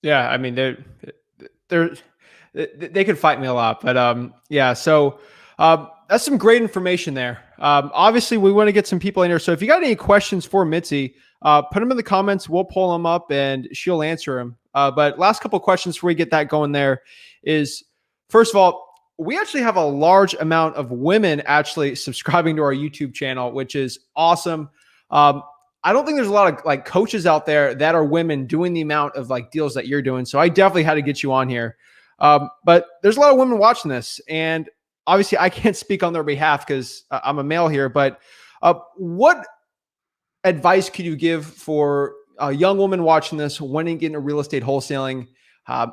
Yeah, I mean, they're they could fight me a lot, but yeah. So that's some great information there. Obviously, we want to get some people in here. So if you got any questions for Mitzi, put them in the comments. We'll pull them up and she'll answer them. But last couple of questions before we get that going there is, first of all, we actually have a large amount of women actually subscribing to our YouTube channel, which is awesome. Um, I don't think there's a lot of like coaches out there that are women doing the amount of like deals that you're doing. So I definitely had to get you on here. But there's a lot of women watching this, and obviously I can't speak on their behalf because I'm a male here. But what advice could you give for a young woman watching this, wanting to get into real estate wholesaling?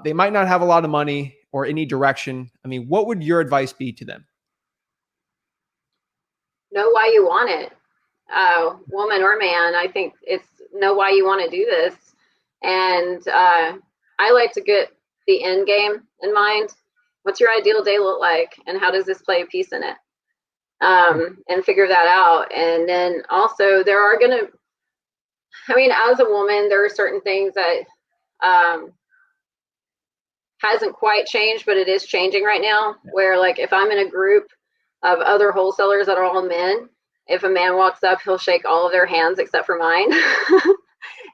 They might not have a lot of money or any direction. I mean, what would your advice be to them? Know why you want it, woman or man. I think it's know why you want to do this. And I like to get the end game in mind. What's your ideal day look like? And how does this play a piece in it? And figure that out. And then also, there are going to, I mean, as a woman, there are certain things that hasn't quite changed, but it is changing right now. Where, like, if I'm in a group of other wholesalers that are all men, if a man walks up, he'll shake all of their hands except for mine.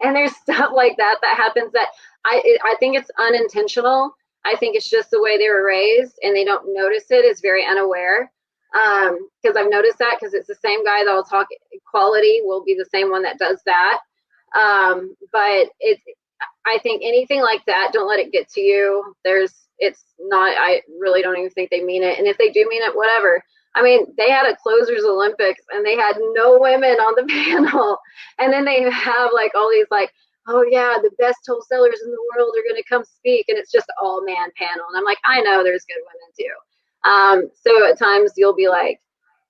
And there's stuff like that that happens that I think it's unintentional. I think it's just the way they were raised, and they don't notice it. Is very unaware. Because I've noticed that, because it's the same guy that'll talk equality will be the same one that does that. But I think anything like that, don't let it get to you. It's not, I really don't even think they mean it. And if they do mean it, whatever. I mean, they had a closers Olympics and they had no women on the panel. And then they have like all these like, oh yeah, the best wholesalers in the world are going to come speak. And it's just all man panel. And I'm like, I know there's good women too. So at times you'll be like,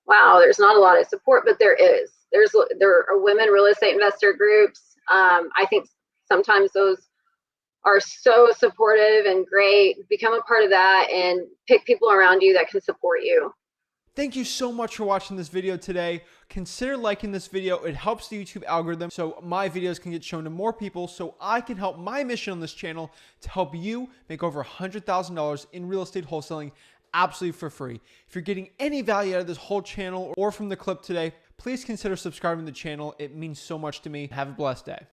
wow, there's not a lot of support, but there is. There are women real estate investor groups. I think sometimes those are so supportive and great. Become a part of that and pick people around you that can support you. Thank you so much for watching this video today. Consider liking this video. It helps the YouTube algorithm so my videos can get shown to more people, so I can help my mission on this channel to help you make over $100,000 in real estate wholesaling absolutely for free. If you're getting any value out of this whole channel or from the clip today, please consider subscribing to the channel. It means so much to me. Have a blessed day.